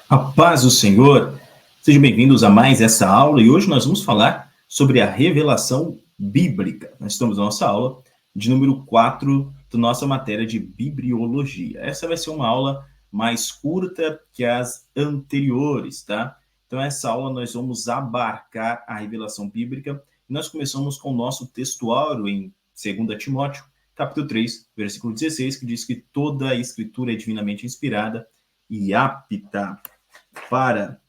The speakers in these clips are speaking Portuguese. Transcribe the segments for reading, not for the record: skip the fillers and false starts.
A paz do Senhor, sejam bem-vindos a mais essa aula e hoje nós vamos falar sobre a revelação bíblica. Nós estamos na nossa aula de número 4 da nossa matéria de bibliologia. Essa vai ser uma aula mais curta que as anteriores, tá? Então, essa aula nós vamos abarcar a revelação bíblica e nós começamos com o nosso textuário em 2 Timóteo, capítulo 3, versículo 16, que diz que toda a escritura é divinamente inspirada e apta para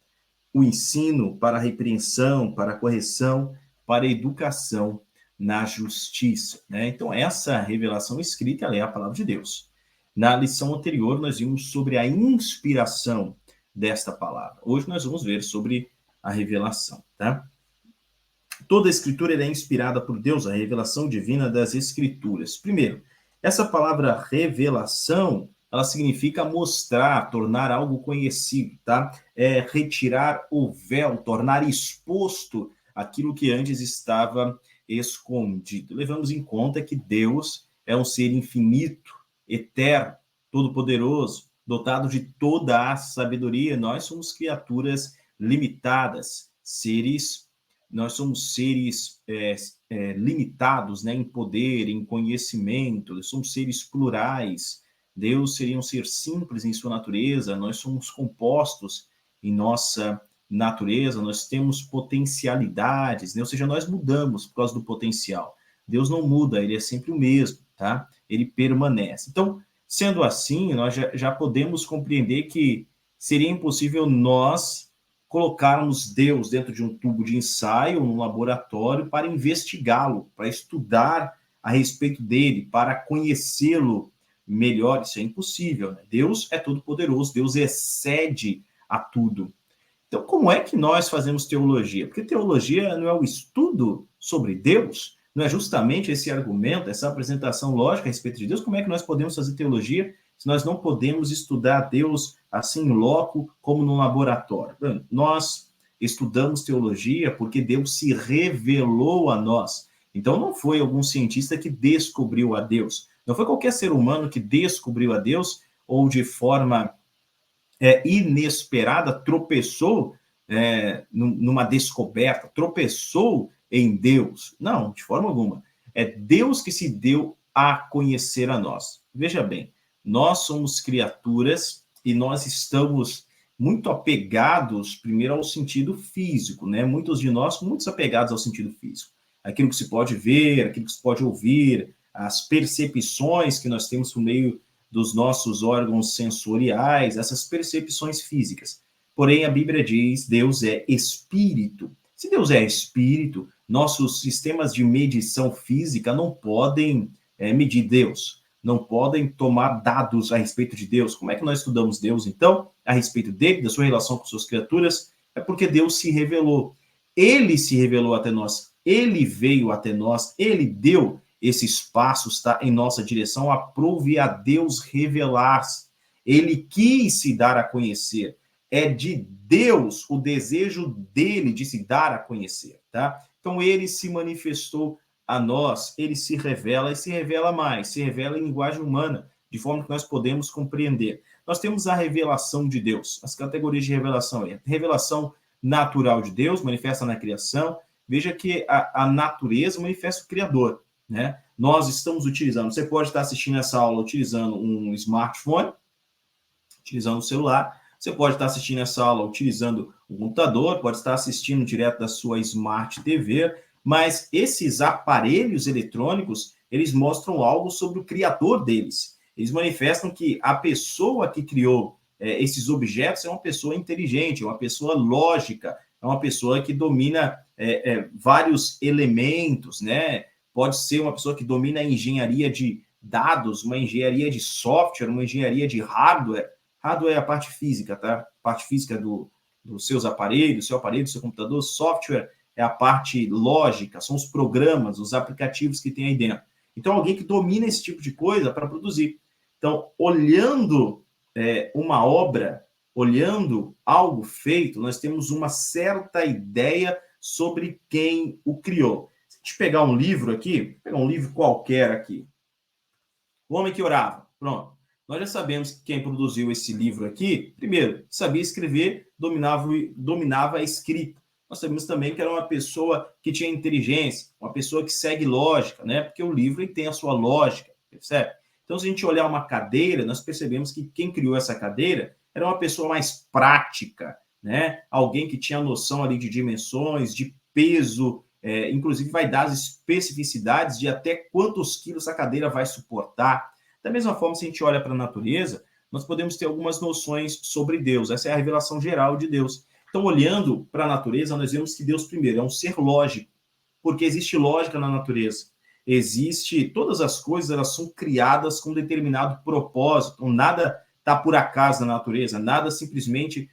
o ensino, para a repreensão, para a correção, para a educação na justiça. Né? Então, essa revelação escrita ela é a palavra de Deus. Na lição anterior, nós vimos sobre a inspiração desta palavra. Hoje nós vamos ver sobre a revelação. Tá? Toda a escritura é inspirada por Deus, a revelação divina das escrituras. Primeiro, essa palavra revelação, ela significa mostrar, tornar algo conhecido, tá? É retirar o véu, tornar exposto aquilo que antes estava escondido. Levamos em conta que Deus é um ser infinito, eterno, todo-poderoso, dotado de toda a sabedoria. Nós somos criaturas limitadas, nós somos seres limitados, né, em poder, em conhecimento, somos seres plurais. Deus seria um ser simples em sua natureza, nós somos compostos em nossa natureza, nós temos potencialidades, né? Ou seja, nós mudamos por causa do potencial. Deus não muda, ele é sempre o mesmo, tá? Ele permanece. Então, sendo assim, nós já podemos compreender que seria impossível nós colocarmos Deus dentro de um tubo de ensaio, num laboratório, para investigá-lo, para estudar a respeito dele, para conhecê-lo melhor. Isso é impossível. Né? Deus é todo-poderoso, Deus excede a tudo. Então, como é que nós fazemos teologia? Porque teologia não é o estudo sobre Deus, não é justamente esse argumento, essa apresentação lógica a respeito de Deus. Como é que nós podemos fazer teologia se nós não podemos estudar Deus assim em loco, como no laboratório? Nós estudamos teologia porque Deus se revelou a nós. Então, não foi algum cientista que descobriu a Deus. Não foi qualquer ser humano que descobriu a Deus ou de forma inesperada tropeçou numa descoberta, tropeçou em Deus. Não, de forma alguma. É Deus que se deu a conhecer a nós. Veja bem, nós somos criaturas e nós estamos muito apegados, primeiro, ao sentido físico, né? Muitos de nós, muito apegados ao sentido físico. Aquilo que se pode ver, aquilo que se pode ouvir, as percepções que nós temos por meio dos nossos órgãos sensoriais, essas percepções físicas. Porém, a Bíblia diz, Deus é espírito. Se Deus é espírito, nossos sistemas de medição física não podem medir Deus, não podem tomar dados a respeito de Deus. Como é que nós estudamos Deus, então, a respeito dele, da sua relação com suas criaturas? É porque Deus se revelou. Ele se revelou até nós, ele veio até nós, ele deu esses passos, tá, em nossa direção. Aprove a Deus revelar-se. Ele quis se dar a conhecer. É de Deus o desejo dele de se dar a conhecer, tá? Então, ele se manifestou a nós, ele se revela e se revela mais, se revela em linguagem humana, de forma que nós podemos compreender. Nós temos a revelação de Deus, as categorias de revelação. Revelação natural de Deus, manifesta na criação. Veja que a natureza manifesta o Criador. Né? Nós estamos utilizando, você pode estar assistindo essa aula utilizando um smartphone, utilizando o celular, você pode estar assistindo essa aula utilizando o computador, pode estar assistindo direto da sua Smart TV, mas esses aparelhos eletrônicos, eles mostram algo sobre o criador deles. Eles manifestam que a pessoa que criou esses objetos é uma pessoa inteligente, é uma pessoa lógica, é uma pessoa que domina vários elementos, né? Pode ser uma pessoa que domina a engenharia de dados, uma engenharia de software, uma engenharia de hardware. Hardware é a parte física, tá? A parte física dos seus aparelhos, seu aparelho, seu computador. Software é a parte lógica, são os programas, os aplicativos que tem aí dentro. Então, alguém que domina esse tipo de coisa para produzir. Então, olhando uma obra, olhando algo feito, nós temos uma certa ideia sobre quem o criou. Se a gente pegar um livro aqui, pegar um livro qualquer aqui, O Homem que Orava, pronto. Nós já sabemos que quem produziu esse livro aqui, primeiro, sabia escrever, dominava a escrita. Nós sabemos também que era uma pessoa que tinha inteligência, uma pessoa que segue lógica, né? Porque o livro ele tem a sua lógica, percebe? Então, se a gente olhar uma cadeira, nós percebemos que quem criou essa cadeira era uma pessoa mais prática, né? Alguém que tinha noção ali de dimensões, de peso, inclusive vai dar as especificidades de até quantos quilos a cadeira vai suportar. Da mesma forma, se a gente olha para a natureza, nós podemos ter algumas noções sobre Deus. Essa é a revelação geral de Deus. Então, olhando para a natureza, nós vemos que Deus, primeiro, é um ser lógico, porque existe lógica na natureza. Todas as coisas, elas são criadas com um determinado propósito. Então, nada está por acaso na natureza, nada simplesmente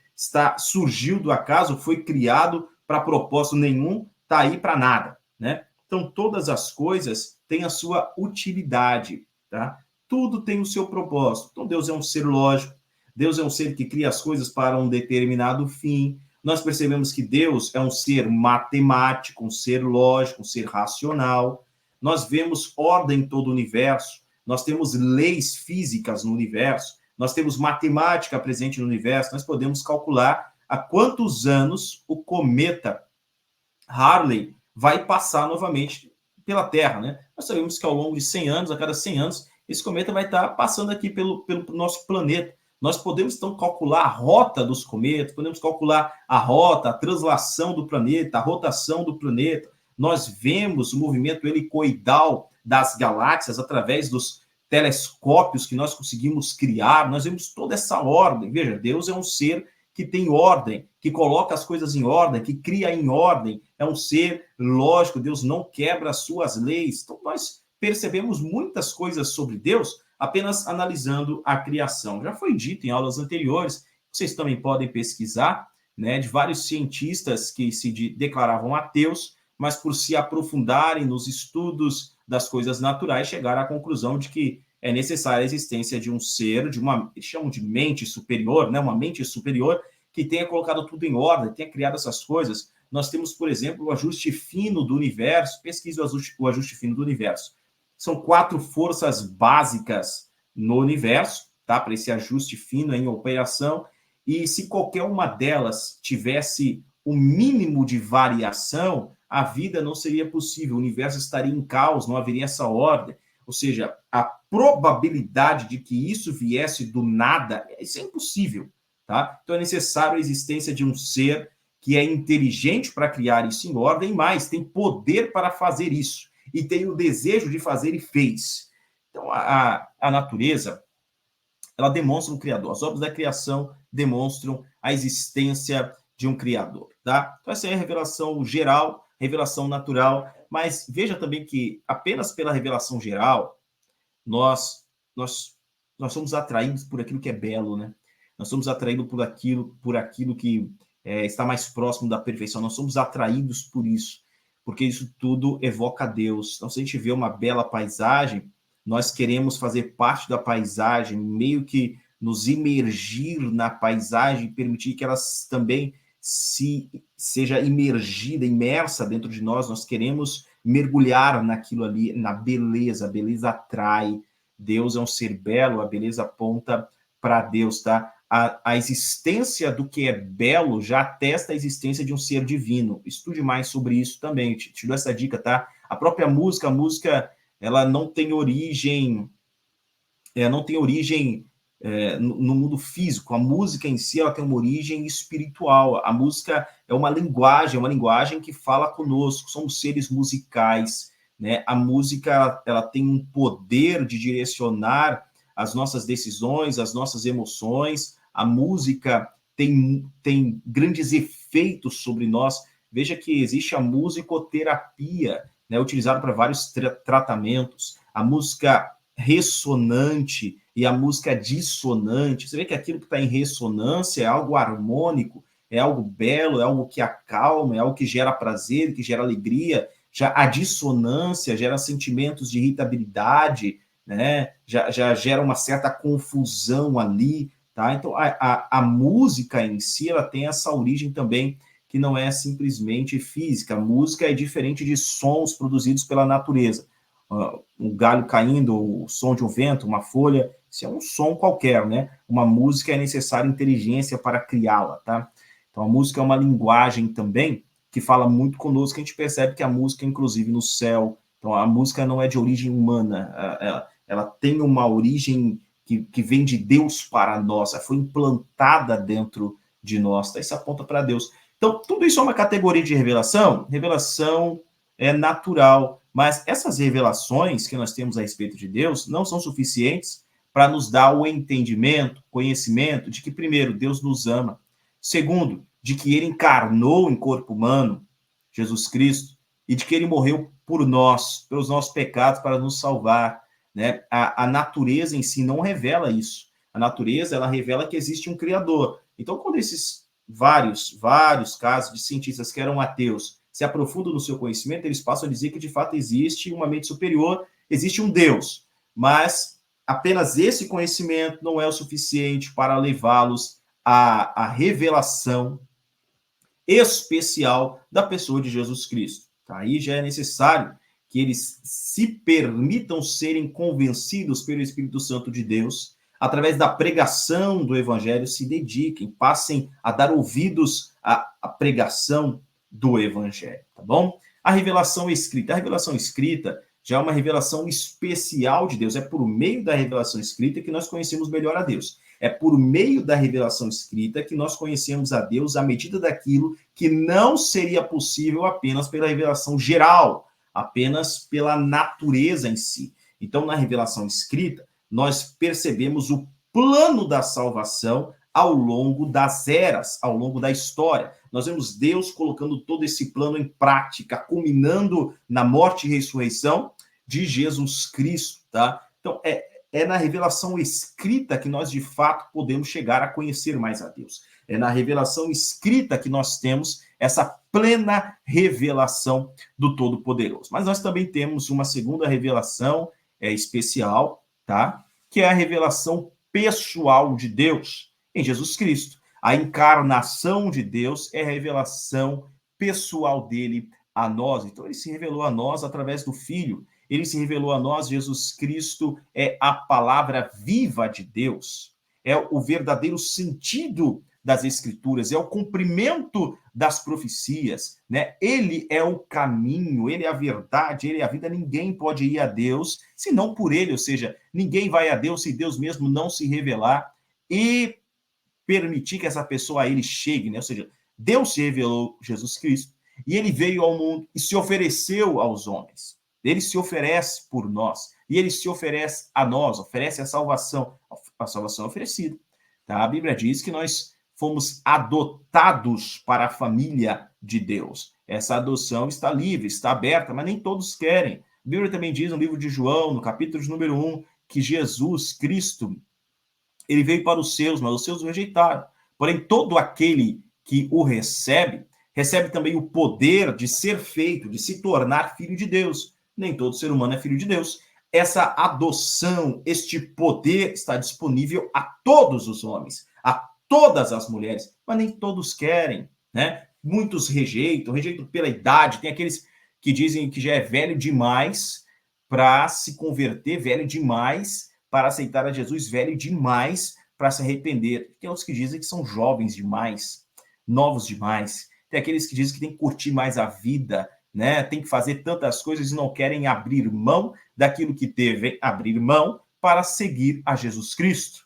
surgiu do acaso, foi criado para propósito nenhum, está aí para nada, né? Então, todas as coisas têm a sua utilidade, tá? Tudo tem o seu propósito. Então, Deus é um ser lógico, Deus é um ser que cria as coisas para um determinado fim. Nós percebemos que Deus é um ser matemático, um ser lógico, um ser racional. Nós vemos ordem em todo o universo, nós temos leis físicas no universo, nós temos matemática presente no universo, nós podemos calcular há quantos anos o cometa Halley vai passar novamente pela Terra, né? Nós sabemos que ao longo de 100 anos, a cada 100 anos, esse cometa vai estar passando aqui pelo nosso planeta. Nós podemos, então, calcular a rota dos cometas, podemos calcular a rota, a translação do planeta, a rotação do planeta. Nós vemos o movimento helicoidal das galáxias através dos telescópios que nós conseguimos criar. Nós vemos toda essa ordem. Veja, Deus é um ser que tem ordem, que coloca as coisas em ordem, que cria em ordem, é um ser lógico, Deus não quebra as suas leis. Então, nós percebemos muitas coisas sobre Deus apenas analisando a criação. Já foi dito em aulas anteriores, vocês também podem pesquisar, né, de vários cientistas que se declaravam ateus, mas por se aprofundarem nos estudos das coisas naturais, chegaram à conclusão de que é necessária a existência de um ser, eles chamam de mente superior, né? Uma mente superior que tenha colocado tudo em ordem, tenha criado essas coisas. Nós temos, por exemplo, o ajuste fino do universo. Pesquise o ajuste fino do universo. São 4 forças básicas no universo, tá? Para esse ajuste fino em operação. E se qualquer uma delas tivesse o mínimo de variação, a vida não seria possível. O universo estaria em caos, não haveria essa ordem. Ou seja, a probabilidade de que isso viesse do nada, isso é impossível, tá? Então é necessário a existência de um ser que é inteligente para criar isso em ordem, e mais, tem poder para fazer isso, e tem o desejo de fazer e fez. Então a natureza, ela demonstra um criador. As obras da criação demonstram a existência de um criador, tá? Então essa é a revelação geral, revelação natural, mas veja também que apenas pela revelação geral, nós somos atraídos por aquilo que é belo, né? Nós somos atraídos por aquilo que está mais próximo da perfeição. Nós somos atraídos por isso, porque isso tudo evoca Deus. Então, se a gente vê uma bela paisagem, nós queremos fazer parte da paisagem, meio que nos imergir na paisagem, permitir que ela também seja imersa dentro de nós. Nós queremos mergulhar naquilo ali, na beleza. A beleza atrai. Deus é um ser belo, a beleza aponta para Deus, tá? A existência do que é belo já atesta a existência de um ser divino. Estude mais sobre isso também. Te dou essa dica, tá? A própria música, ela não tem origem, no mundo físico. A música em si, ela tem uma origem espiritual. A música é uma linguagem que fala conosco. Somos seres musicais, né? A música, ela tem um poder de direcionar as nossas decisões, as nossas emoções. A música tem grandes efeitos sobre nós. Veja que existe a musicoterapia, né, utilizada para vários tratamentos. A música ressonante e a música dissonante. Você vê que aquilo que está em ressonância é algo harmônico, é algo belo, é algo que acalma, é algo que gera prazer, que gera alegria. Já a dissonância gera sentimentos de irritabilidade, né? Já gera uma certa confusão ali, tá? Então, a música em si, ela tem essa origem também que não é simplesmente física. A música é diferente de sons produzidos pela natureza. Um galho caindo, o som de um vento, uma folha, Isso é um som qualquer, né? Uma música é necessária inteligência para criá-la, tá? Então, a música é uma linguagem também que fala muito conosco, a gente percebe que a música, inclusive, no céu, então a música não é de origem humana, ela tem uma origem que vem de Deus para nós, ela foi implantada dentro de nós, tá? Isso aponta para Deus. Então, tudo isso é uma categoria de revelação? Revelação é natural, mas essas revelações que nós temos a respeito de Deus não são suficientes para nos dar o entendimento, conhecimento de que, primeiro, Deus nos ama, segundo, de que ele encarnou em corpo humano, Jesus Cristo, e de que ele morreu por nós, pelos nossos pecados, para nos salvar, né? A natureza em si não revela isso. A natureza, ela revela que existe um Criador. Então, quando esses vários casos de cientistas que eram ateus se aprofundam no seu conhecimento, eles passam a dizer que, de fato, existe uma mente superior, existe um Deus. Mas apenas esse conhecimento não é o suficiente para levá-los à revelação especial da pessoa de Jesus Cristo. Tá? Aí já é necessário que eles se permitam serem convencidos pelo Espírito Santo de Deus, através da pregação do Evangelho, se dediquem, passem a dar ouvidos à pregação do Evangelho, tá bom? A revelação escrita já é uma revelação especial de Deus, é por meio da revelação escrita que nós conhecemos melhor a Deus. É por meio da revelação escrita que nós conhecemos a Deus à medida daquilo que não seria possível apenas pela revelação geral, apenas pela natureza em si. Então, na revelação escrita, nós percebemos o plano da salvação ao longo das eras, ao longo da história. Nós vemos Deus colocando todo esse plano em prática, culminando na morte e ressurreição de Jesus Cristo, tá? Então, é na revelação escrita que nós, de fato, podemos chegar a conhecer mais a Deus. É na revelação escrita que nós temos essa plena revelação do Todo-Poderoso. Mas nós também temos uma segunda revelação especial, tá? Que é a revelação pessoal de Deus em Jesus Cristo. A encarnação de Deus é a revelação pessoal dele a nós. Então, ele se revelou a nós através do Filho. Ele se revelou a nós, Jesus Cristo é a palavra viva de Deus, é o verdadeiro sentido das Escrituras, é o cumprimento das profecias, né? Ele é o caminho, ele é a verdade, ele é a vida. Ninguém pode ir a Deus senão por ele, ou seja, ninguém vai a Deus se Deus mesmo não se revelar e permitir que essa pessoa a ele chegue, né? Ou seja, Deus se revelou Jesus Cristo e ele veio ao mundo e se ofereceu aos homens. Ele se oferece por nós e ele se oferece a nós, oferece a salvação é oferecida. Tá? A Bíblia diz que nós fomos adotados para a família de Deus. Essa adoção está livre, está aberta, mas nem todos querem. A Bíblia também diz no livro de João, no capítulo de número 1, que Jesus Cristo, ele veio para os seus, mas os seus o rejeitaram. Porém, todo aquele que o recebe, recebe também o poder de ser feito, de se tornar filho de Deus. Nem todo ser humano é filho de Deus. Essa adoção, este poder está disponível a todos os homens, a todas as mulheres, mas nem todos querem, né? Muitos rejeitam pela idade, tem aqueles que dizem que já é velho demais para se converter, velho demais para aceitar a Jesus, velho demais para se arrepender. Tem outros que dizem que são jovens demais, novos demais. Tem aqueles que dizem que tem que curtir mais a vida, né? Tem que fazer tantas coisas e não querem abrir mão daquilo que devem abrir mão para seguir a Jesus Cristo.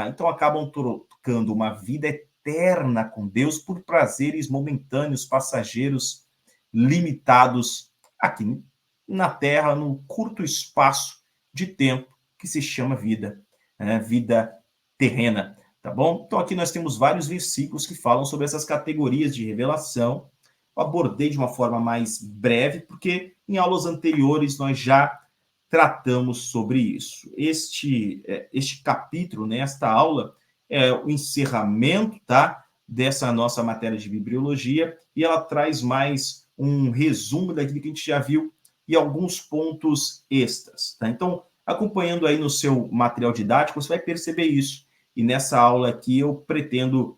Então acabam trocando uma vida eterna com Deus por prazeres momentâneos, passageiros, limitados aqui na Terra, num curto espaço de tempo que se chama vida, né? Vida terrena, tá bom? Então aqui nós temos vários versículos que falam sobre essas categorias de revelação. Eu abordei de uma forma mais breve, porque em aulas anteriores nós já tratamos sobre isso. Este capítulo, né, esta aula, é o encerramento, tá, dessa nossa matéria de bibliologia, e ela traz mais um resumo daquilo que a gente já viu e alguns pontos extras, tá? Então, acompanhando aí no seu material didático, você vai perceber isso. E nessa aula aqui eu pretendo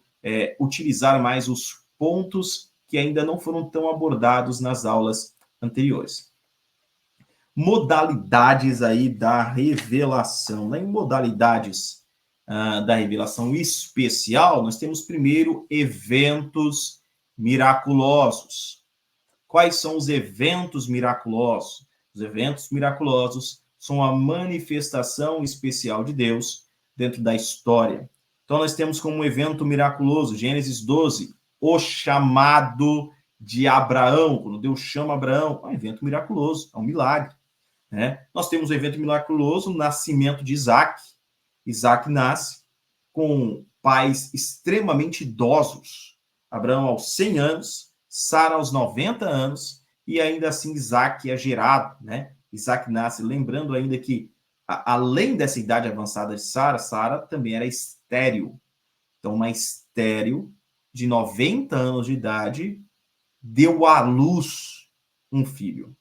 utilizar mais os pontos que ainda não foram tão abordados nas aulas anteriores. modalidades aí da revelação. Em modalidades da revelação especial, nós temos primeiro eventos miraculosos. Quais são os eventos miraculosos? Os eventos miraculosos são a manifestação especial de Deus dentro da história. Então, nós temos como evento miraculoso, Gênesis 12, o chamado de Abraão. Quando Deus chama Abraão, é um evento miraculoso, é um milagre. Né? Nós temos o evento miraculoso, o nascimento de Isaac. Isaac nasce com pais extremamente idosos. Abraão aos 100 anos, Sara aos 90 anos, e ainda assim Isaac é gerado, né? Isaac nasce, lembrando ainda que, além dessa idade avançada de Sara, Sara também era estéril. Então, uma estéril de 90 anos de idade deu à luz um filho,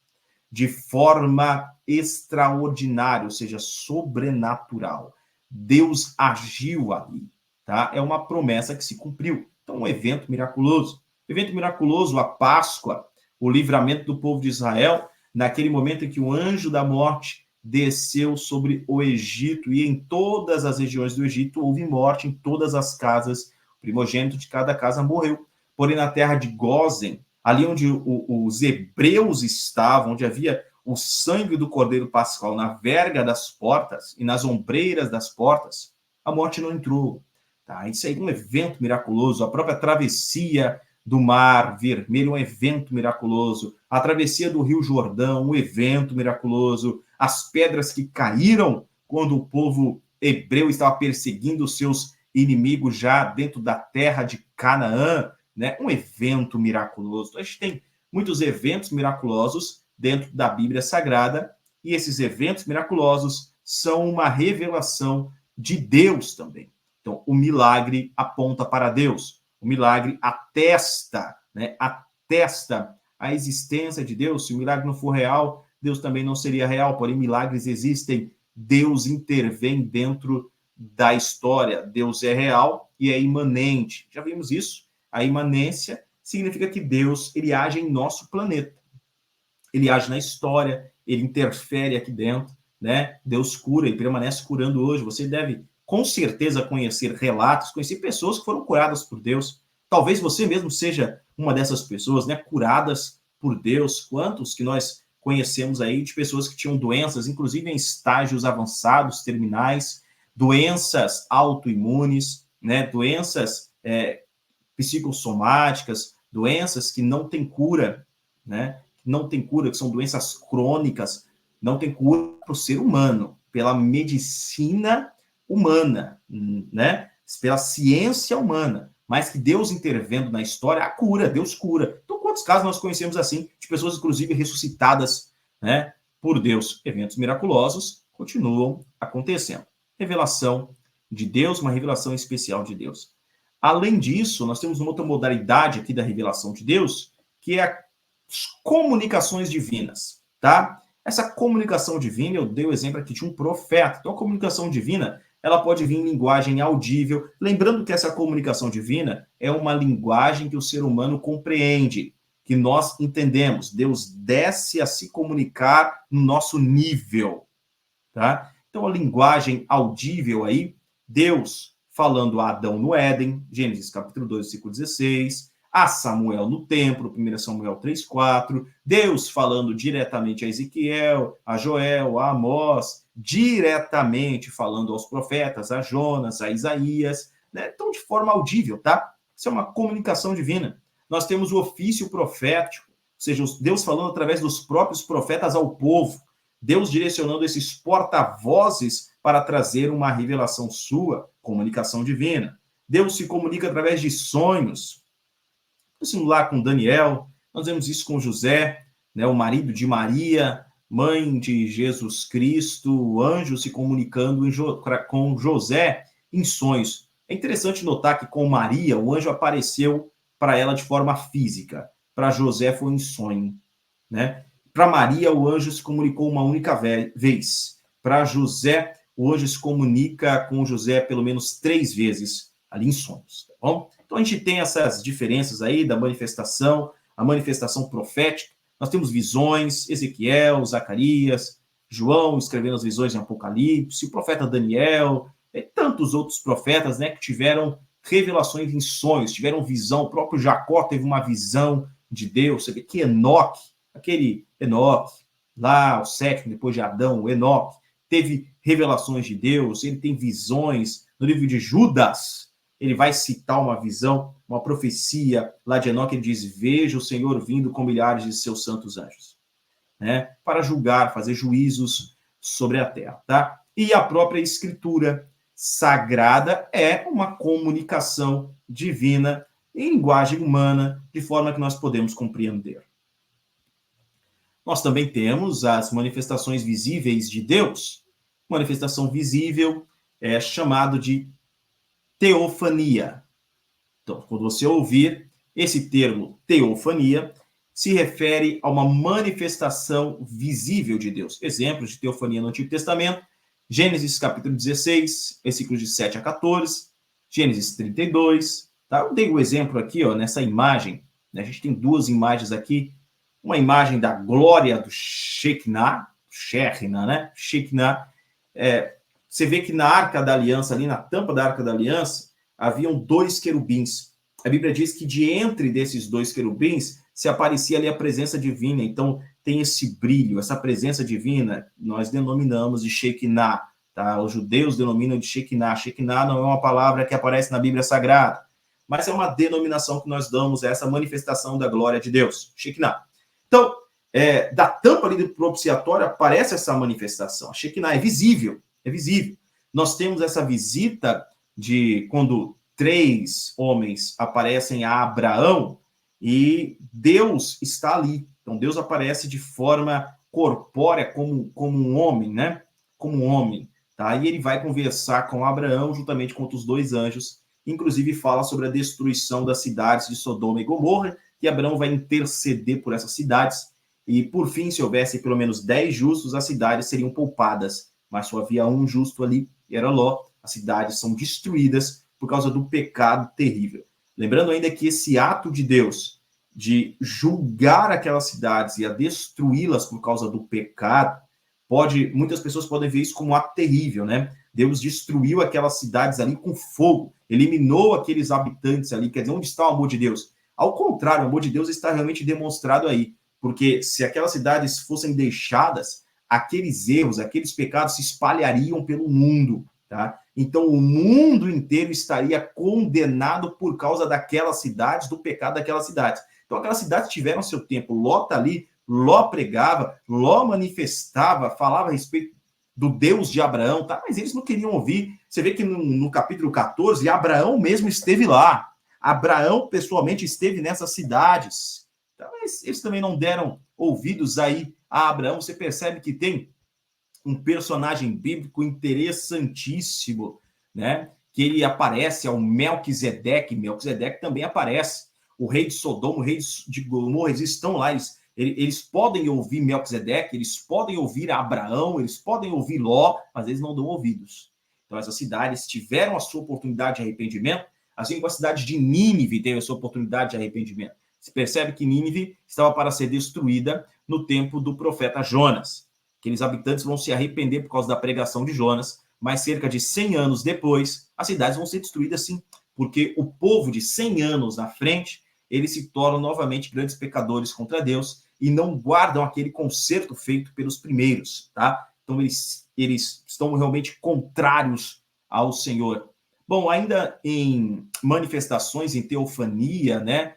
de forma extraordinária, ou seja, sobrenatural. Deus agiu ali, tá? É uma promessa que se cumpriu. Então, um evento miraculoso. Evento miraculoso, a Páscoa, o livramento do povo de Israel, naquele momento em que o anjo da morte desceu sobre o Egito, e em todas as regiões do Egito houve morte, em todas as casas, o primogênito de cada casa morreu. Porém, na terra de Gósen, ali onde os hebreus estavam, onde havia o sangue do Cordeiro Pascal na verga das portas e nas ombreiras das portas, a morte não entrou. Tá? Isso aí é um evento miraculoso. A própria travessia do Mar Vermelho, um evento miraculoso. A travessia do Rio Jordão, um evento miraculoso. As pedras que caíram quando o povo hebreu estava perseguindo os seus inimigos já dentro da terra de Canaã, né? Um evento miraculoso. Então, a gente tem muitos eventos miraculosos dentro da Bíblia Sagrada, e esses eventos miraculosos são uma revelação de Deus também. Então, o milagre aponta para Deus. O milagre atesta, né? Atesta a existência de Deus. Se o milagre não for real, Deus também não seria real. Porém, milagres existem. Deus intervém dentro da história. Deus é real e é imanente. Já vimos isso. A imanência significa que Deus, ele age em nosso planeta. Ele age na história, ele interfere aqui dentro, né? Deus cura e permanece curando hoje. Você deve, com certeza, conhecer relatos, conhecer pessoas que foram curadas por Deus. Talvez você mesmo seja uma dessas pessoas, né? Curadas por Deus. Quantos que nós conhecemos aí de pessoas que tinham doenças, inclusive em estágios avançados, terminais, doenças autoimunes, né? Doenças psicossomáticas, doenças que não têm cura, né? Não tem cura, que são doenças crônicas, não tem cura para o ser humano, pela medicina humana, né? Pela ciência humana, mas que Deus intervendo na história, a cura, Deus cura. Então, quantos casos nós conhecemos assim, de pessoas, inclusive, ressuscitadas, né, por Deus? Eventos miraculosos continuam acontecendo. Revelação de Deus, uma revelação especial de Deus. Além disso, nós temos uma outra modalidade aqui da revelação de Deus, que é a comunicações divinas, tá? Essa comunicação divina, eu dei o exemplo aqui de um profeta. Então, a comunicação divina, ela pode vir em linguagem audível. Lembrando que essa comunicação divina é uma linguagem que o ser humano compreende, que nós entendemos. Deus desce a se comunicar no nosso nível, tá? Então, a linguagem audível aí, Deus falando a Adão no Éden, Gênesis capítulo 2, versículo 16, a Samuel no templo, 1 Samuel 3:4, Deus falando diretamente a Ezequiel, a Joel, a Amós, diretamente falando aos profetas, a Jonas, a Isaías, né? Então, de forma audível, tá? Isso é uma comunicação divina. Nós temos o ofício profético, ou seja, Deus falando através dos próprios profetas ao povo, Deus direcionando esses porta-vozes para trazer uma revelação sua, comunicação divina. Deus se comunica através de sonhos. Assim, lá com Daniel, nós vemos isso com José, né, o marido de Maria, mãe de Jesus Cristo, o anjo se comunicando com José em sonhos. É interessante notar que com Maria, o anjo apareceu para ela de forma física. Para José foi em sonho, né? Para Maria, o anjo se comunicou uma única vez. Para José, o anjo se comunica com José pelo menos 3 vezes ali em sonhos, tá bom? Então, a gente tem essas diferenças aí da manifestação, a manifestação profética. Nós temos visões, Ezequiel, Zacarias, João escrevendo as visões em Apocalipse, o profeta Daniel, tantos outros profetas, né, que tiveram revelações em sonhos, tiveram visão. O próprio Jacó teve uma visão de Deus. Você vê que Enoque, aquele Enoque, lá o sétimo, depois de Adão, o Enoque, teve revelações de Deus, ele tem visões. No livro de Judas, ele vai citar uma visão, uma profecia lá de Enoque, ele diz: veja o Senhor vindo com milhares de seus santos anjos, né, para julgar, fazer juízos sobre a terra, tá? E a própria Escritura Sagrada é uma comunicação divina em linguagem humana, de forma que nós podemos compreender. Nós também temos as manifestações visíveis de Deus. Manifestação visível é chamado de teofania. Então, quando você ouvir esse termo teofania, se refere a uma manifestação visível de Deus. Exemplos de teofania no Antigo Testamento: Gênesis capítulo 16, versículos de 7 a 14, Gênesis 32. Tá? Eu dei o exemplo aqui, ó, nessa imagem, né? A gente tem duas imagens aqui. Uma imagem da glória do Shekinah, né? Shekinah. Você vê que na Arca da Aliança, ali na tampa da Arca da Aliança, haviam dois querubins. A Bíblia diz que de entre desses dois querubins se aparecia ali a presença divina. Então, tem esse brilho, essa presença divina, nós denominamos de Shekinah, tá? Os judeus denominam de Shekinah. Shekinah não é uma palavra que aparece na Bíblia Sagrada, mas é uma denominação que nós damos a essa manifestação da glória de Deus, Shekinah. Então, da tampa ali do propiciatório aparece essa manifestação. A Shekinah é visível, é visível. Nós temos essa visita de quando 3 homens aparecem a Abraão e Deus está ali. Então, Deus aparece de forma corpórea como um homem, né? Como um homem, tá? E ele vai conversar com Abraão juntamente com os 2 anjos. Inclusive fala sobre a destruição das cidades de Sodoma e Gomorra, que Abraão vai interceder por essas cidades. E, por fim, se houvesse pelo menos 10 justos, as cidades seriam poupadas. Mas só havia um justo ali, e era Ló. As cidades são destruídas por causa do pecado terrível. Lembrando ainda que esse ato de Deus de julgar aquelas cidades e a destruí-las por causa do pecado, muitas pessoas podem ver isso como um ato terrível, né? Deus destruiu aquelas cidades ali com fogo, eliminou aqueles habitantes ali. Quer dizer, onde está o amor de Deus? Ao contrário, o amor de Deus está realmente demonstrado aí, porque se aquelas cidades fossem deixadas, aqueles erros, aqueles pecados se espalhariam pelo mundo, tá? Então, o mundo inteiro estaria condenado por causa daquelas cidades, do pecado daquelas cidades. Então, aquelas cidades tiveram seu tempo. Ló está ali, Ló pregava, Ló manifestava, falava a respeito do Deus de Abraão, tá? Mas eles não queriam ouvir. Você vê que no capítulo 14, Abraão mesmo esteve lá. Abraão, pessoalmente, esteve nessas cidades. Então, eles também não deram ouvidos aí a Abraão. Você percebe que tem um personagem bíblico interessantíssimo, né? Que ele aparece ao Melquisedeque. Melquisedeque também aparece. O rei de Sodoma, o rei de Gomorra, eles estão lá. Eles podem ouvir Melquisedeque, eles podem ouvir Abraão, eles podem ouvir Ló, mas eles não dão ouvidos. Então, essas cidades tiveram a sua oportunidade de arrependimento, assim como a cidade de Nínive teve a sua oportunidade de arrependimento. Se percebe que Nínive estava para ser destruída no tempo do profeta Jonas. Aqueles habitantes vão se arrepender por causa da pregação de Jonas, mas cerca de 100 anos depois, as cidades vão ser destruídas sim, porque o povo de 100 anos na frente, eles se tornam novamente grandes pecadores contra Deus e não guardam aquele conserto feito pelos primeiros, tá? Então, eles estão realmente contrários ao Senhor. Bom, ainda em manifestações, em teofania, né?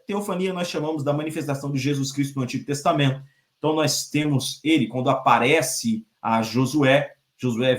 Teofania nós chamamos da manifestação de Jesus Cristo no Antigo Testamento. Então, nós temos ele, quando aparece a Josué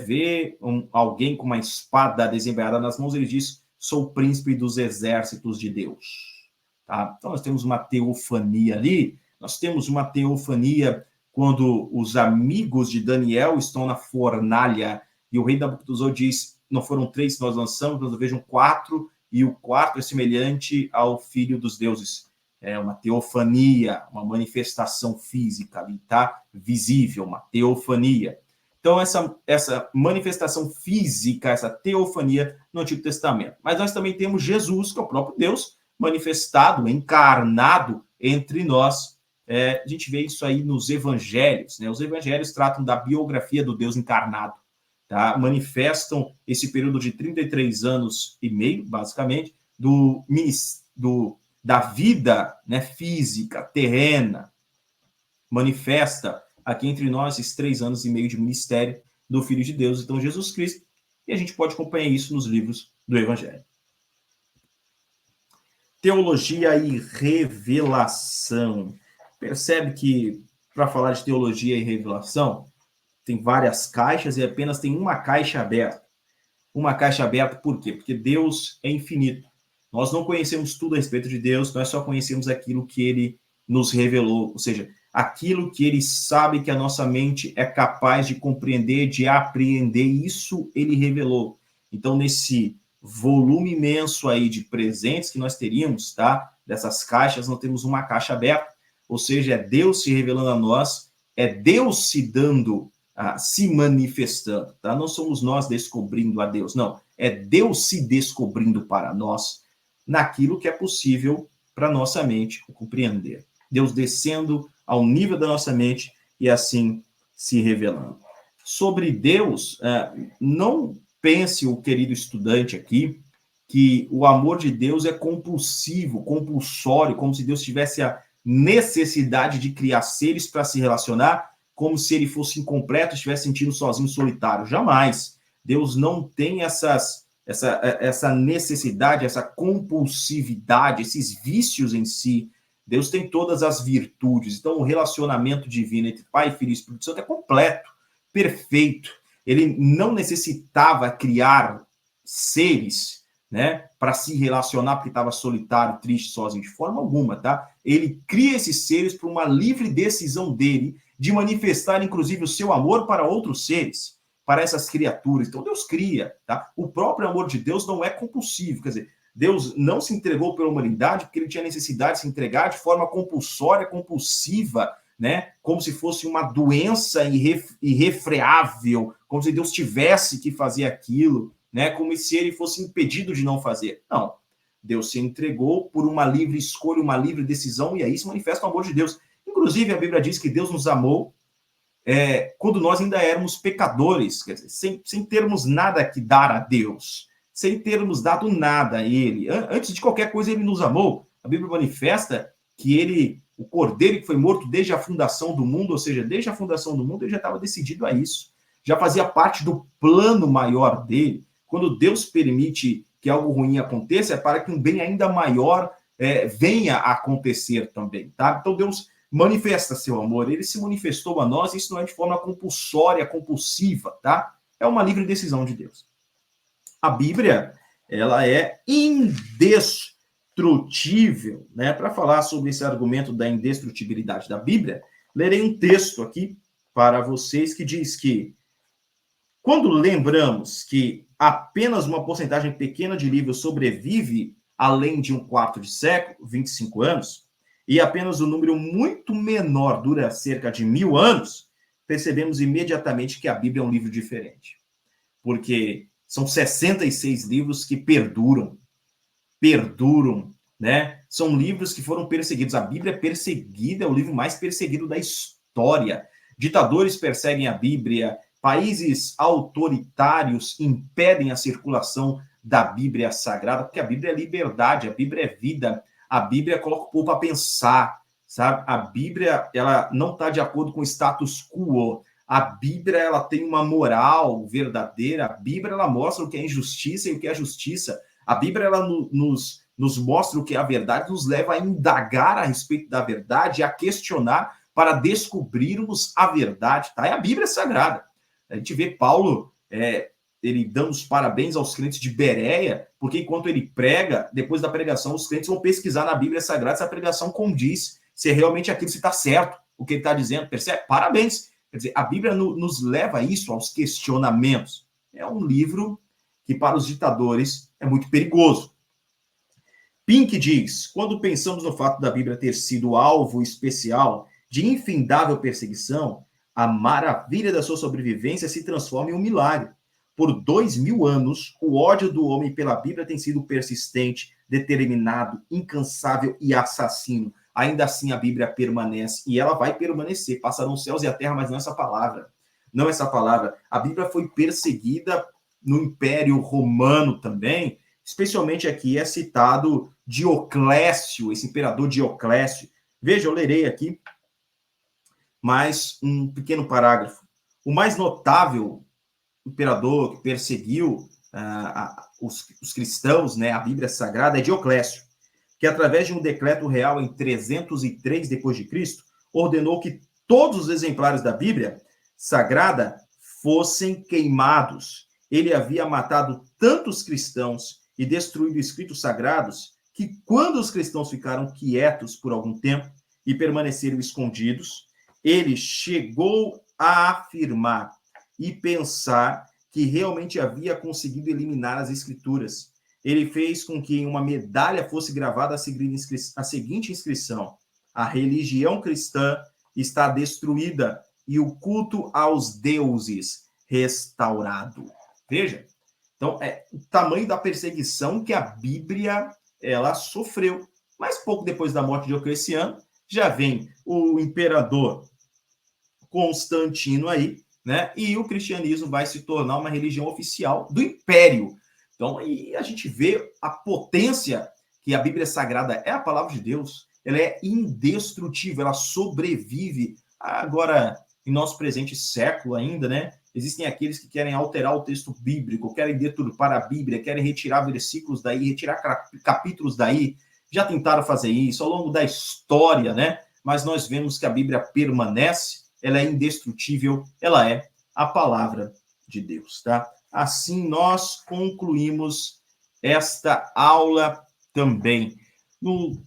vê alguém com uma espada desembainhada nas mãos, ele diz: sou o príncipe dos exércitos de Deus. Tá? Então, nós temos uma teofania ali. Nós temos uma teofania quando os amigos de Daniel estão na fornalha e o rei Nabucodonosor diz: não foram 3 que nós lançamos, mas vejam 4, e o 4 é semelhante ao filho dos deuses. É uma teofania, uma manifestação física ali, tá? Visível, uma teofania. Então, essa manifestação física, essa teofania no Antigo Testamento. Mas nós também temos Jesus, que é o próprio Deus, manifestado, encarnado entre nós, A gente vê isso aí nos evangelhos, né? Os evangelhos tratam da biografia do Deus encarnado, tá? Manifestam esse período de 33 anos e meio, basicamente, da vida, né, física, terrena, manifesta aqui entre nós esses 3 anos e meio de ministério do Filho de Deus, então Jesus Cristo, e a gente pode acompanhar isso nos livros do Evangelho. Teologia e revelação. Percebe que, para falar de teologia e revelação, tem várias caixas e apenas tem uma caixa aberta. Uma caixa aberta por quê? Porque Deus é infinito. Nós não conhecemos tudo a respeito de Deus, nós só conhecemos aquilo que Ele nos revelou, ou seja, aquilo que Ele sabe que a nossa mente é capaz de compreender, de apreender, isso Ele revelou. Então, nesse volume imenso aí de presentes que nós teríamos, tá? Dessas caixas, nós temos uma caixa aberta, ou seja, é Deus se revelando a nós, é Deus se dando, se manifestando, tá? Não somos nós descobrindo a Deus, não. É Deus se descobrindo para nós naquilo que é possível para nossa mente compreender. Deus descendo ao nível da nossa mente e assim se revelando. Sobre Deus, não pense o querido estudante aqui que o amor de Deus é compulsivo, compulsório, como se Deus tivesse a necessidade de criar seres para se relacionar, como se ele fosse incompleto, estivesse sentindo sozinho, solitário. Jamais. Deus não tem essa necessidade, essa compulsividade, esses vícios em si. Deus tem todas as virtudes. Então, o relacionamento divino entre Pai, Filho e Espírito Santo é completo, perfeito. Ele não necessitava criar seres, né, para se relacionar porque estava solitário, triste, sozinho, de forma alguma, tá? Ele cria esses seres por uma livre decisão dele de manifestar, inclusive, o seu amor para outros seres, para essas criaturas. Então, Deus cria, tá? O próprio amor de Deus não é compulsivo, quer dizer, Deus não se entregou pela humanidade porque ele tinha necessidade de se entregar de forma compulsória, compulsiva, né? Como se fosse uma doença irrefreável, como se Deus tivesse que fazer aquilo, né? Como se ele fosse impedido de não fazer. Não. Deus se entregou por uma livre escolha, uma livre decisão, e aí se manifesta o amor de Deus. Inclusive, a Bíblia diz que Deus nos amou quando nós ainda éramos pecadores, quer dizer, sem termos nada que dar a Deus, sem termos dado nada a Ele. Antes de qualquer coisa, Ele nos amou. A Bíblia manifesta que Ele, o Cordeiro que foi morto desde a fundação do mundo, ou seja, desde a fundação do mundo, Ele já estava decidido a isso. Já fazia parte do plano maior dele. Quando Deus permite que algo ruim aconteça, é para que um bem ainda maior venha a acontecer também, tá? Então, Deus manifesta seu amor, ele se manifestou a nós, isso não é de forma compulsória, compulsiva, tá? É uma livre decisão de Deus. A Bíblia, ela é indestrutível, né? Para falar sobre esse argumento da indestrutibilidade da Bíblia, lerei um texto aqui para vocês que diz que quando lembramos que apenas uma porcentagem pequena de livros sobrevive além de um quarto de século, 25 anos, e apenas um número muito menor dura cerca de 1000 anos, percebemos imediatamente que a Bíblia é um livro diferente. Porque são 66 livros que perduram, né? São livros que foram perseguidos. A Bíblia é perseguida, é o livro mais perseguido da história. Ditadores perseguem a Bíblia, países autoritários impedem a circulação da Bíblia Sagrada, porque a Bíblia é liberdade, a Bíblia é vida, a Bíblia coloca o povo a pensar, sabe? A Bíblia, ela não está de acordo com o status quo. A Bíblia, ela tem uma moral verdadeira. A Bíblia, ela mostra o que é injustiça e o que é justiça. A Bíblia, ela nos mostra o que é a verdade, nos leva a indagar a respeito da verdade, a questionar para descobrirmos a verdade, tá? É a Bíblia Sagrada. A gente vê Paulo, ele dando os parabéns aos crentes de Bereia, porque enquanto ele prega, depois da pregação, os crentes vão pesquisar na Bíblia Sagrada se a pregação condiz, se é realmente aquilo, se está certo, o que ele está dizendo, percebe? Parabéns! Quer dizer, a Bíblia nos leva a isso, aos questionamentos. É um livro que, para os ditadores, é muito perigoso. Pink diz, quando pensamos no fato da Bíblia ter sido alvo especial de infindável perseguição, a maravilha da sua sobrevivência se transforma em um milagre. Por 2000 anos, o ódio do homem pela Bíblia tem sido persistente, determinado, incansável e assassino. ainda assim a Bíblia permanece, e ela vai permanecer. Passarão os céus e a terra, mas não essa palavra. Não essa palavra. A Bíblia foi perseguida no Império Romano também, especialmente aqui é citado Dioclécio, esse imperador Dioclécio. Veja, eu lerei aqui mais um pequeno parágrafo. O mais notável imperador que perseguiu os cristãos, né, a Bíblia Sagrada, é Dioclécio, que através de um decreto real em 303 d.C., ordenou que todos os exemplares da Bíblia Sagrada fossem queimados. Ele havia matado tantos cristãos e destruído escritos sagrados que, quando os cristãos ficaram quietos por algum tempo e permaneceram escondidos, ele chegou a afirmar e pensar que realmente havia conseguido eliminar as escrituras. Ele fez com que em uma medalha fosse gravada a seguinte inscrição: a religião cristã está destruída e o culto aos deuses restaurado. Veja, então é o tamanho da perseguição que a Bíblia ela sofreu. Mas pouco depois da morte de Diocleciano, já vem o imperador Constantino aí, né? E o cristianismo vai se tornar uma religião oficial do império. Então, e a gente vê a potência que a Bíblia Sagrada é, a palavra de Deus. Ela é indestrutível, ela sobrevive. Agora, em nosso presente século ainda, né? Existem aqueles que querem alterar o texto bíblico, querem deturpar a Bíblia, querem retirar versículos daí, retirar capítulos daí. Já tentaram fazer isso ao longo da história, né? Mas nós vemos que a Bíblia permanece, ela é indestrutível, ela é a palavra de Deus, tá? Assim nós concluímos esta aula também. No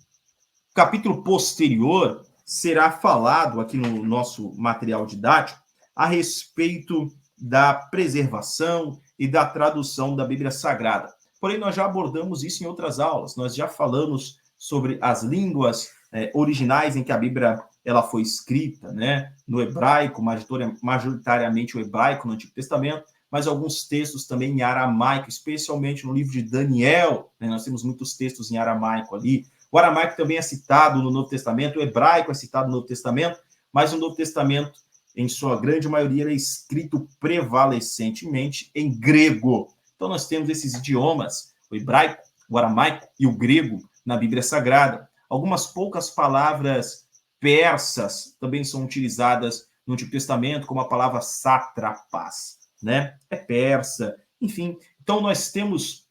capítulo posterior, será falado aqui no nosso material didático a respeito da preservação e da tradução da Bíblia Sagrada. Porém, nós já abordamos isso em outras aulas. Nós já falamos sobre as línguas originais em que a Bíblia ela foi escrita, né? No hebraico, majoritariamente o hebraico no Antigo Testamento, mas alguns textos também em aramaico, especialmente no livro de Daniel, né? Nós temos muitos textos em aramaico ali. O aramaico também é citado no Novo Testamento, o hebraico é citado no Novo Testamento, mas o Novo Testamento, em sua grande maioria, é escrito prevalentemente em grego. Então, nós temos esses idiomas, o hebraico, o aramaico e o grego, na Bíblia Sagrada. Algumas poucas palavras persas também são utilizadas no Antigo Testamento, como a palavra sátrapas, né? É persa, enfim. Então, nós temos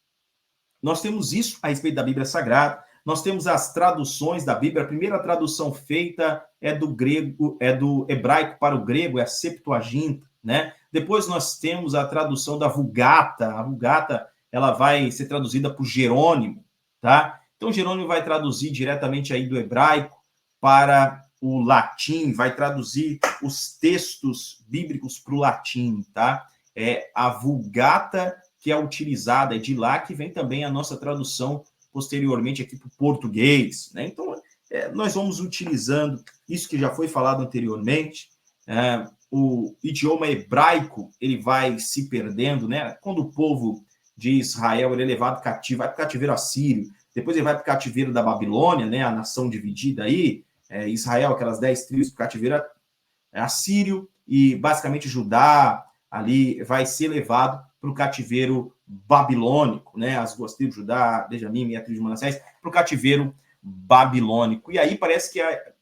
isso a respeito da Bíblia Sagrada. Nós temos as traduções da Bíblia. A primeira tradução feita é do grego, é do hebraico para o grego, é a Septuaginta, né? Depois nós temos a tradução da Vulgata. A Vulgata, ela vai ser traduzida por Jerônimo, tá? Então Jerônimo vai traduzir diretamente aí do hebraico para o latim, vai traduzir os textos bíblicos para o latim, tá? É a Vulgata que é utilizada, é de lá que vem também a nossa tradução posteriormente aqui para o português, né? Então, nós vamos utilizando isso que já foi falado anteriormente. O idioma hebraico, ele vai se perdendo, né? Quando o povo de Israel ele é levado cativo, vai para o cativeiro assírio, depois ele vai para o cativeiro da Babilônia, né? A nação dividida aí, Israel, aquelas 10 tribos, para o cativeiro assírio, e basicamente Judá ali vai ser levado para o cativeiro babilônico, né? As duas tribos, Judá, Benjamim e a tribo de Manassés, para o cativeiro babilônico. E aí parece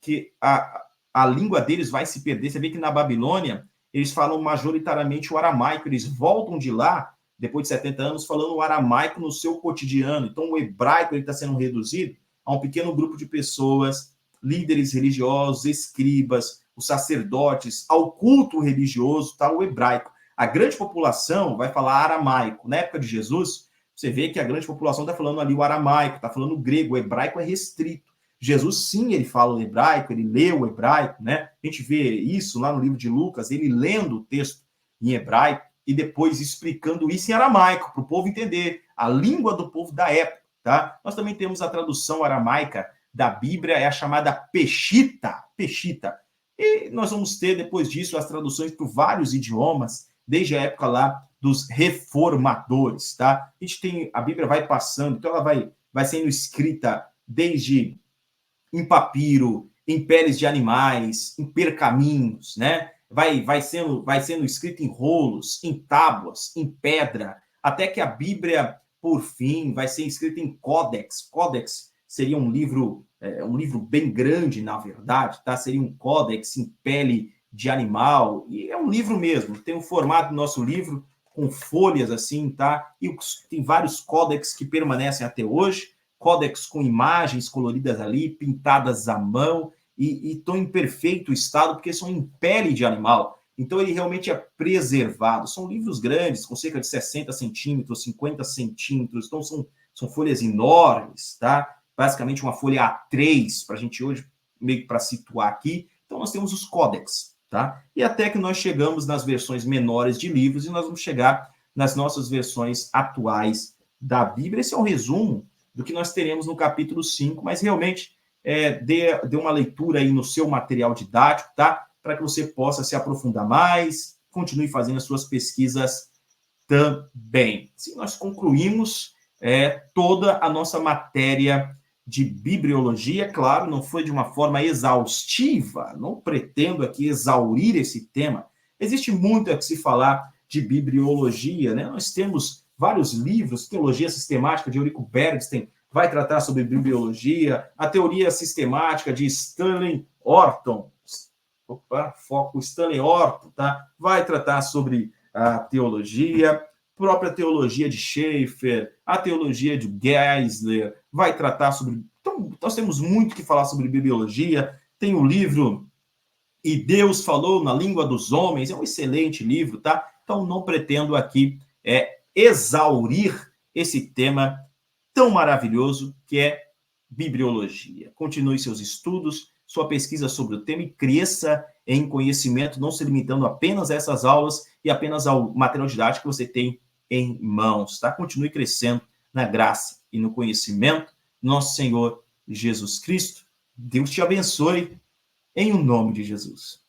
que a língua deles vai se perder. Você vê que na Babilônia eles falam majoritariamente o aramaico, eles voltam de lá, depois de 70 anos, falando o aramaico no seu cotidiano. Então o hebraico está sendo reduzido a um pequeno grupo de pessoas, líderes religiosos, escribas, os sacerdotes, ao culto religioso, tá? O hebraico. A grande população vai falar aramaico. Na época de Jesus, você vê que a grande população está falando ali o aramaico, está falando o grego, o hebraico é restrito. Jesus, sim, ele fala o hebraico, ele lê o hebraico, né? A gente vê isso lá no livro de Lucas, ele lendo o texto em hebraico e depois explicando isso em aramaico, para o povo entender a língua do povo da época, tá? Nós também temos a tradução aramaica da Bíblia, é a chamada Peshita. E nós vamos ter, depois disso, as traduções para vários idiomas, desde a época lá dos reformadores, tá? A Bíblia vai passando, então ela vai sendo escrita desde em papiro, em peles de animais, em pergaminhos, né? Vai sendo escrito em rolos, em tábuas, em pedra, até que a Bíblia, por fim, vai ser escrita em códex. Códex seria um livro bem grande, na verdade, tá? Seria um códex em pele de animal, e é um livro mesmo, tem o formato do nosso livro, com folhas assim, tá? E tem vários códex que permanecem até hoje, códex com imagens coloridas ali, pintadas à mão, e estão em perfeito estado, porque são em pele de animal. Então, ele realmente é preservado. São livros grandes, com cerca de 60 centímetros, 50 centímetros, então são folhas enormes, tá? Basicamente uma folha A3, para a gente hoje, meio que para situar aqui. Então, nós temos os códex, tá? E até que nós chegamos nas versões menores de livros, e nós vamos chegar nas nossas versões atuais da Bíblia. Esse é um resumo do que nós teremos no capítulo 5, mas realmente dê uma leitura aí no seu material didático, tá? Para que você possa se aprofundar mais, continue fazendo as suas pesquisas também. Assim, nós concluímos toda a nossa matéria de bibliologia, claro, não foi de uma forma exaustiva, não pretendo aqui exaurir esse tema. Existe muito a que se falar de bibliologia, né? Nós temos vários livros, Teologia Sistemática, de Eurico Bergsten, vai tratar sobre bibliologia, a teoria sistemática de Stanley Orton, Stanley Orton, tá? Vai tratar sobre a teologia, própria teologia de Schaeffer, a teologia de Geisler, vai tratar sobre... Então, nós temos muito que falar sobre bibliologia, tem o livro E Deus Falou na Língua dos Homens, é um excelente livro, tá? Então, não pretendo aqui exaurir esse tema tão maravilhoso que é bibliologia. Continue seus estudos, sua pesquisa sobre o tema e cresça em conhecimento, não se limitando apenas a essas aulas e apenas ao material didático que você tem em mãos, tá? Continue crescendo na graça e no conhecimento do nosso Senhor Jesus Cristo. Deus te abençoe, em o nome de Jesus.